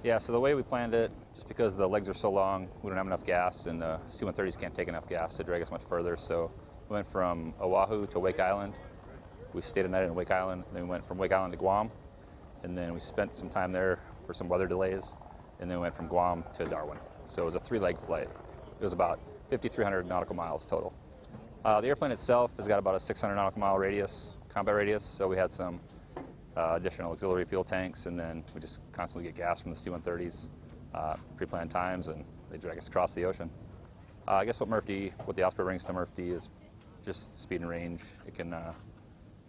Yeah, so the way we planned it, just because the legs are so long, we don't have enough gas, and the C-130s can't take enough gas to drag us much further. So we went from Oahu to Wake Island. We stayed a night in Wake Island, then we went from Wake Island to Guam, and then we spent some time there for some weather delays, and then we went from Guam to Darwin. So it was a 3-leg flight. It was about 5,300 nautical miles total. The airplane itself has got about a 600 nautical mile radius, combat radius, so we had some additional auxiliary fuel tanks, and then we just constantly get gas from the C-130s, pre-planned times, and they drag us across the ocean. I guess what the Osprey brings to MRF-D is just speed and range. It can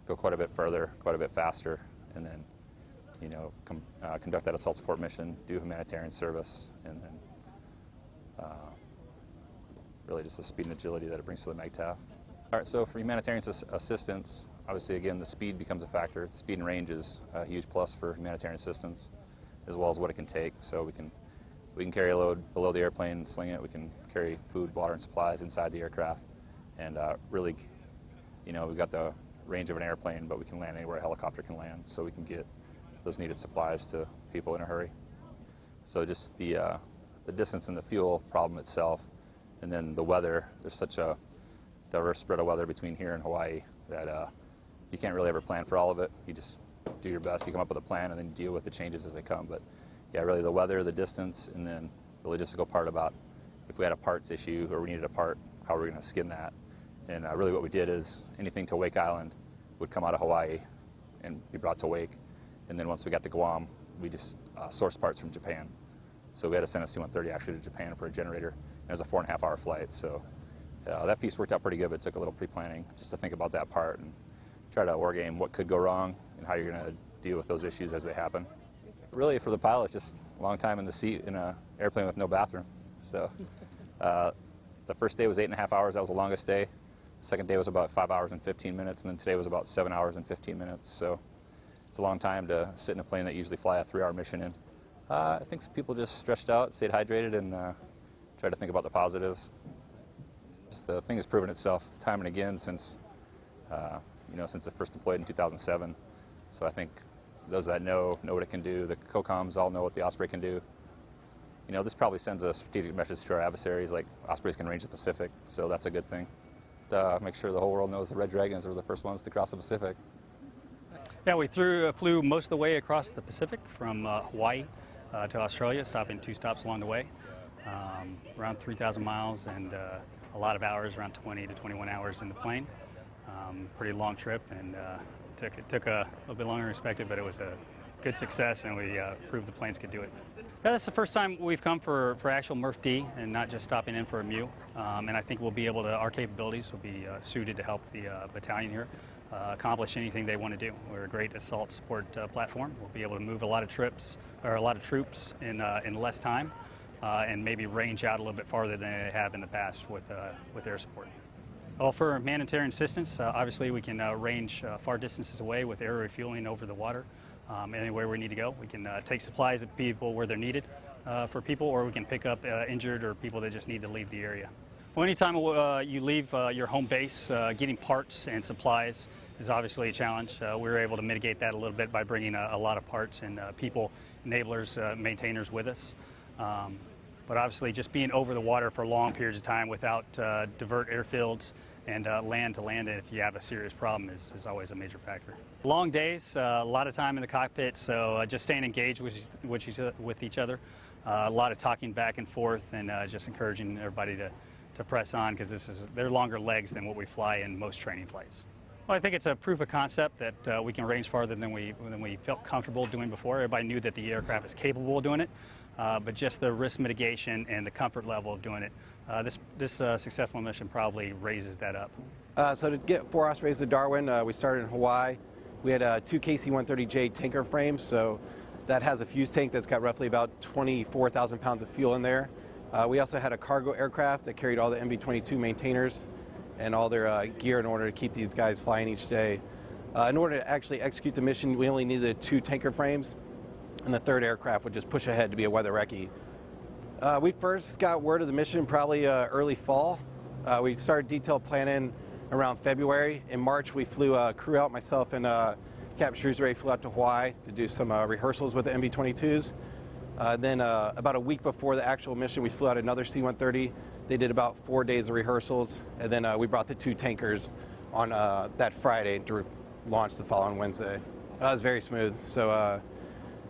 go quite a bit further, quite a bit faster, and then, you know, conduct that assault support mission, do humanitarian service, and then really just the speed and agility that it brings to the MAGTF. All right, so for humanitarian assistance, obviously, again, the speed becomes a factor. The speed and range is a huge plus for humanitarian assistance, as well as what it can take. So we can carry a load below the airplane and sling it. We can carry food, water, and supplies inside the aircraft. And really, you know, we've got the range of an airplane, but we can land anywhere a helicopter can land, so we can get those needed supplies to people in a hurry. So just the distance and the fuel problem itself, and then the weather. There's such a diverse spread of weather between here and Hawaii that you can't really ever plan for all of it. You just do your best. You come up with a plan and then deal with the changes as they come. But yeah, really the weather, the distance, and then the logistical part about if we had a parts issue or we needed a part, how we're going to skin that. And really what we did is anything to Wake Island would come out of Hawaii and be brought to Wake. And then once we got to Guam, we just sourced parts from Japan. So we had to send a C-130 actually to Japan for a generator. And it was a 4.5-hour flight. So that piece worked out pretty good, but it took a little pre-planning just to think about that part and try to wargame what could go wrong and how you're going to deal with those issues as they happen. Really, for the pilot, it's just a long time in the seat in an airplane with no bathroom. So the first day was 8.5 hours. That was the longest day. The second day was about 5 hours and 15 minutes, and then today was about 7 hours and 15 minutes. So it's a long time to sit in a plane that usually fly a 3-hour mission in. I think some people just stretched out, stayed hydrated, and tried to think about the positives. Just the thing has proven itself time and again since since it first deployed in 2007. So I think those that know what it can do. The COCOMs all know what the Osprey can do. You know, this probably sends a strategic message to our adversaries, like Ospreys can range the Pacific, so that's a good thing. Make sure the whole world knows the Red Dragons were the first ones to cross the Pacific. Yeah, we flew most of the way across the Pacific from Hawaii to Australia, stopping 2 stops along the way, around 3,000 miles and a lot of hours, around 20 to 21 hours in the plane. Pretty long trip, and it took a little bit longer than expected, but it was a good success, and we proved the planes could do it. Yeah, that's the first time we've come for actual MRF-D and not just stopping in for a MEU. And I think we'll be able to, our capabilities will be suited to help the battalion here accomplish anything they want to do. We're a great assault support platform. We'll be able to move a lot of troops in less time and maybe range out a little bit farther than they have in the past with air support. Well, for humanitarian assistance, obviously we can range far distances away with air refueling over the water. Anywhere we need to go. We can take supplies to people where they're needed for people, or we can pick up injured or people that just need to leave the area. Well, anytime you leave your home base, getting parts and supplies is obviously a challenge. We were able to mitigate that a little bit by bringing a lot of parts and people, enablers, maintainers with us. But obviously just being over the water for long periods of time without divert airfields and land to land it if you have a serious problem is always a major factor. Long days, a lot of time in the cockpit, so just staying engaged with each other. A lot of talking back and forth, and just encouraging everybody to press on, because they're longer legs than what we fly in most training flights. Well, I think it's a proof of concept that we can range farther than we felt comfortable doing before. Everybody knew that the aircraft is capable of doing it, but just the risk mitigation and the comfort level of doing it. This successful mission probably raises that up. So to get 4 Ospreys to Darwin, we started in Hawaii. We had 2 KC-130J tanker frames, so that has a fuse tank that's got roughly about 24,000 pounds of fuel in there. We also had a cargo aircraft that carried all the MV-22 maintainers and all their gear in order to keep these guys flying each day. In order to actually execute the mission, we only needed 2 tanker frames, and the 3rd aircraft would just push ahead to be a weather recce. We first got word of the mission probably early fall. We started detailed planning around February. In March, we flew a crew out, myself and Captain Shrewsbury flew out to Hawaii to do some rehearsals with the MV-22s. Then about a week before the actual mission, we flew out another C-130. They did about 4 days of rehearsals, and then we brought the 2 tankers on that Friday to launch the following Wednesday. It was very smooth, so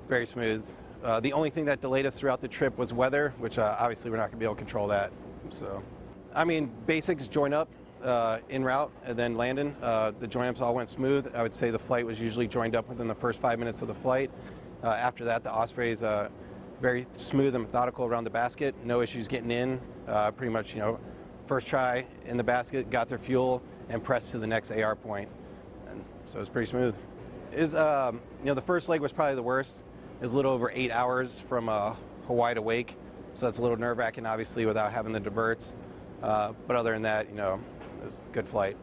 very smooth. The only thing that delayed us throughout the trip was weather, which obviously we're not going to be able to control that. So, I mean, basics, join up en route and then landing. The join ups all went smooth. I would say the flight was usually joined up within the first 5 minutes of the flight. After that, the Ospreys very smooth and methodical around the basket. No issues getting in. Pretty much, first try in the basket, got their fuel, and pressed to the next AR point. And so it was pretty smooth. The first leg was probably the worst. It was a little over 8 hours from Hawaii to Wake, so that's a little nerve-wracking, obviously, without having the diverts. But other than that, it was a good flight.